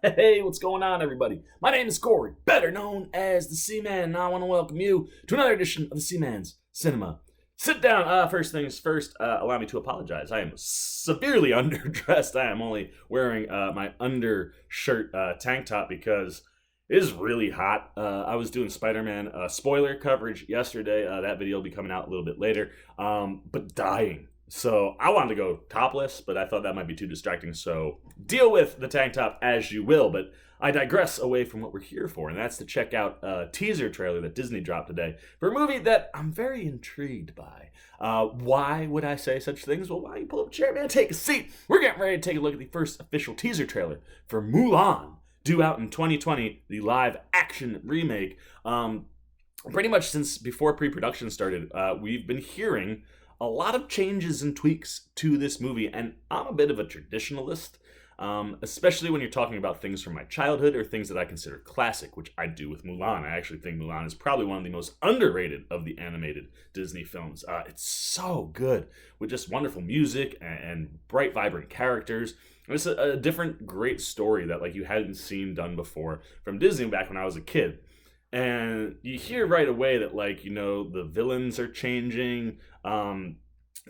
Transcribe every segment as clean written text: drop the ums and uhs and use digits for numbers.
Hey, what's going on, everybody? My name is Corey, better known as the Seaman, and I want to welcome you to another edition of the Seaman's Cinema Sit Down. First things first, allow me to apologize. I am severely underdressed. I am only wearing my undershirt tank top because it is really hot. I was doing Spider-Man spoiler coverage yesterday. That video will be coming out a little bit later, but dying. So I wanted to go topless, but I thought that might be too distracting. So deal with the tank top as you will. But I digress away from what we're here for, and that's to check out a teaser trailer that Disney dropped today for a movie that I'm very intrigued by. Why would I say such things? Well, why don't you pull up a chair, man? Take a seat. We're getting ready to take a look at the first official teaser trailer for Mulan, due out in 2020, the live action remake. Pretty much since before pre-production started, we've been hearing a lot of changes and tweaks to this movie, and I'm a bit of a traditionalist, especially when you're talking about things from my childhood or things that I consider classic, which I do with Mulan. I actually think Mulan is probably one of the most underrated of the animated Disney films. It's so good, with just wonderful music and bright, vibrant characters. It's a different, great story that like you hadn't seen done before from Disney back when I was a kid. And you hear right away that, like, you know, the villains are changing.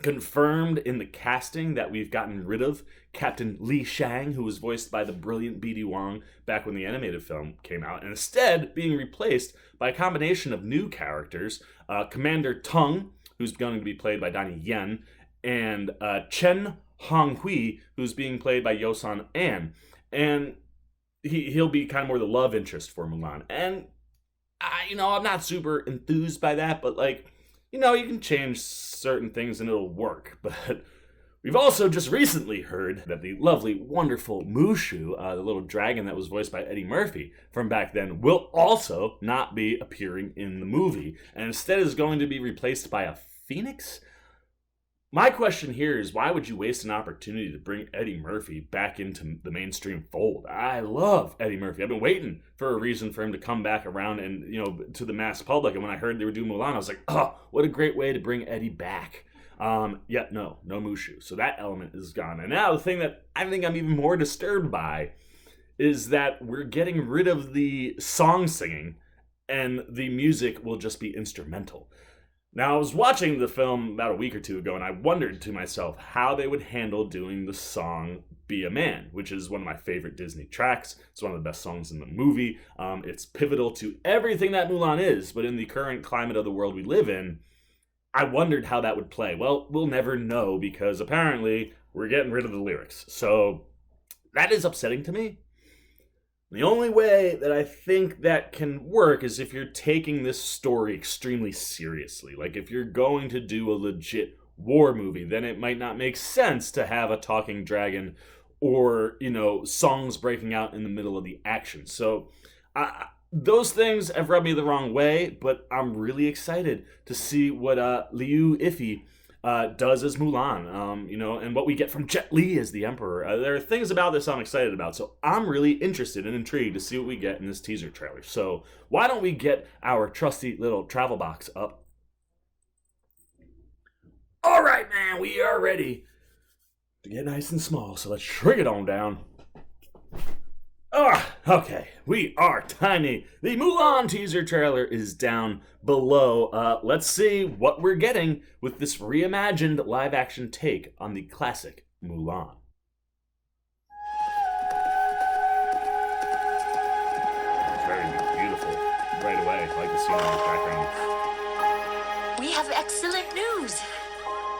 Confirmed in the casting that we've gotten rid of Captain Li Shang, who was voiced by the brilliant B.D. Wong back when the animated film came out, and instead being replaced by a combination of new characters. Commander Tung, who's going to be played by Donnie Yen, and Chen Honghui, who's being played by Yosan An. And he'll be kind of more the love interest for Mulan. And I'm not super enthused by that, but like, you can change certain things and it'll work. But we've also just recently heard that the lovely, wonderful Mushu, the little dragon that was voiced by Eddie Murphy from back then, will also not be appearing in the movie, and instead is going to be replaced by a phoenix. My question here is, why would you waste an opportunity to bring Eddie Murphy back into the mainstream fold? I love Eddie Murphy. I've been waiting for a reason for him to come back around and, to the mass public. And when I heard they were doing Mulan, I was like, oh, what a great way to bring Eddie back. Yet no Mushu. So that element is gone. And now the thing that I think I'm even more disturbed by is that we're getting rid of the song singing and the music will just be instrumental. Now, I was watching the film about a week or two ago, and I wondered to myself how they would handle doing the song Be a Man, which is one of my favorite Disney tracks. It's one of the best songs in the movie. It's pivotal to everything that Mulan is, but in the current climate of the world we live in, I wondered how that would play. Well, we'll never know, because apparently we're getting rid of the lyrics. So that is upsetting to me. The only way that I think that can work is if you're taking this story extremely seriously. Like, if you're going to do a legit war movie, then it might not make sense to have a talking dragon or, songs breaking out in the middle of the action. So, those things have rubbed me the wrong way, but I'm really excited to see what Liu Ifei does as Mulan, and what we get from Jet Li as the Emperor. There are things about this I'm excited about, so I'm really interested and intrigued to see what we get in this teaser trailer. So why don't we get our trusty little travel box up? All right, man, we are ready to get nice and small, so let's shrink it on down. Okay, we are tiny. The Mulan teaser trailer is down below. Let's see what we're getting with this reimagined live-action take on the classic Mulan. It's very beautiful right away. I like the scene in the background. We have excellent news.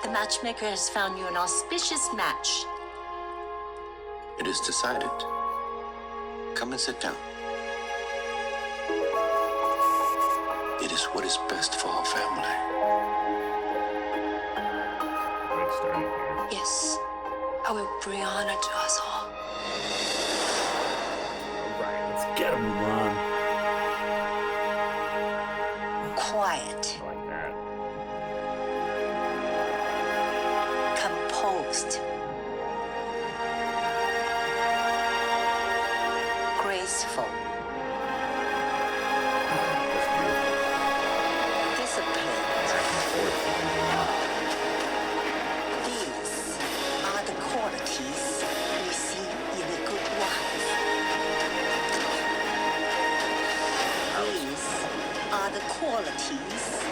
The matchmaker has found you an auspicious match. It is decided. Come and sit down. It is what is best for our family. Right, starting here. Yes, I will bring honor to us all. Right, let's get him, Mulan. Quiet, I like that. composed, graceful, That's beautiful. disciplined. Back and forth. These are the qualities we see in a good wife. qualities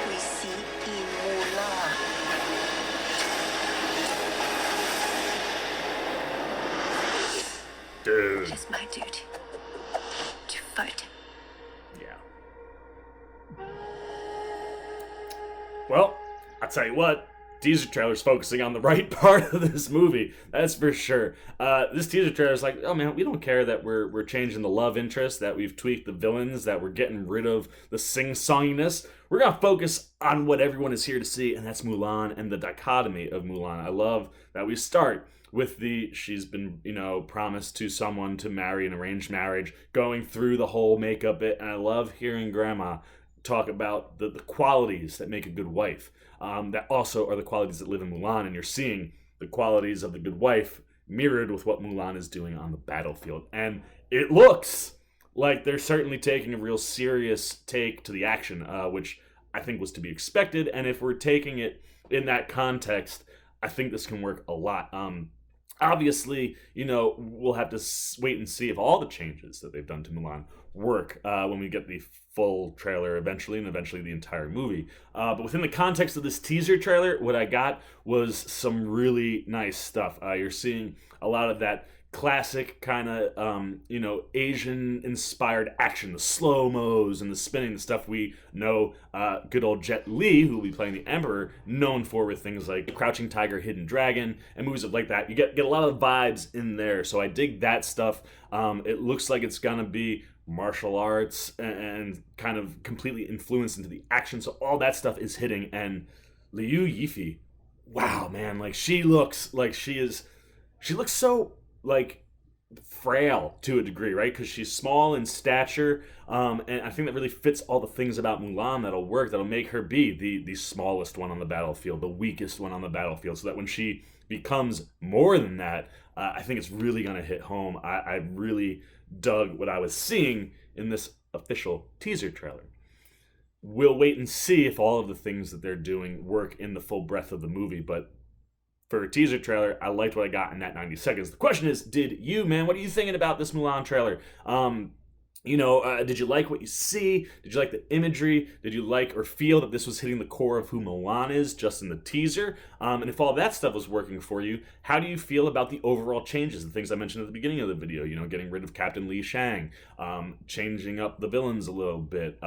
we see in Mulan. Dude. It is my duty to fight him. Yeah. Well, I'll tell you what. Teaser trailer's focusing on the right part of this movie. That's for sure. This teaser trailer's like, oh man, we don't care that we're changing the love interest, that we've tweaked the villains, that we're getting rid of the sing-songiness. We're gonna focus on what everyone is here to see, and that's Mulan and the dichotomy of Mulan. I love that we start with she's been, promised to someone to marry an arranged marriage, going through the whole makeup bit, and I love hearing Grandma talk about the qualities that make a good wife, that also are the qualities that live in Mulan, and you're seeing the qualities of the good wife mirrored with what Mulan is doing on the battlefield. And it looks like they're certainly taking a real serious take to the action, which I think was to be expected, and if we're taking it in that context, I think this can work a lot. Obviously, we'll have to wait and see if all the changes that they've done to Mulan work when we get the full trailer eventually, and eventually the entire movie. But within the context of this teaser trailer, what I got was some really nice stuff. You're seeing a lot of that classic kind of, Asian-inspired action, the slow-mos and the spinning, the stuff we know good old Jet Li, who will be playing the Emperor, known for with things like Crouching Tiger, Hidden Dragon, and movies like that. You get a lot of vibes in there, so I dig that stuff. It looks like it's gonna be martial arts and kind of completely influenced into the action, so all that stuff is hitting. And Liu Yifi, wow, man, like she looks so like frail to a degree, right? Because she's small in stature, and I think that really fits all the things about Mulan that'll work, that'll make her be the smallest one on the battlefield, the weakest one on the battlefield, so that when she becomes more than that, I think it's really gonna hit home. I really dug what I was seeing in this official teaser trailer. We'll wait and see if all of the things that they're doing work in the full breadth of the movie, but for a teaser trailer, I liked what I got in that 90 seconds. The question is, did you, man, what are you thinking about this Mulan trailer? Did you like what you see? Did you like the imagery? Did you like or feel that this was hitting the core of who Mulan is just in the teaser? And if all that stuff was working for you, how do you feel about the overall changes, the things I mentioned at the beginning of the video? Getting rid of Captain Li Shang, changing up the villains a little bit,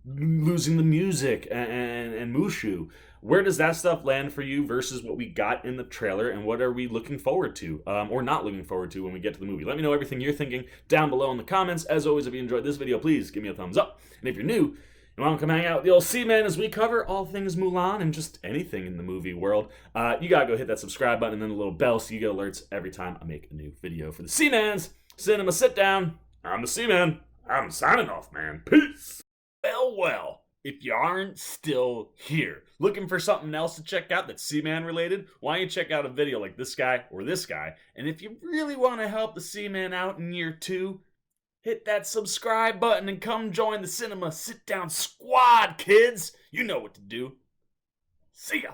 losing the music and Mushu. Where does that stuff land for you versus what we got in the trailer, and what are we looking forward to or not looking forward to when we get to the movie? Let me know everything you're thinking down below in the comments. As always, if you enjoyed this video, please give me a thumbs up. And if you're new and want to come hang out with the old C-Man as we cover all things Mulan and just anything in the movie world, you gotta go hit that subscribe button and then the little bell so you get alerts every time I make a new video. For the C-Man's Cinema Sit Down, I'm the C-Man. I'm signing off, man. Peace. Well. If you aren't still here, looking for something else to check out that's C-Man related, why don't you check out a video like this guy or this guy? And if you really want to help the C-Man out in year 2, hit that subscribe button and come join the Cinema Sit Down Squad, kids. You know what to do. See ya.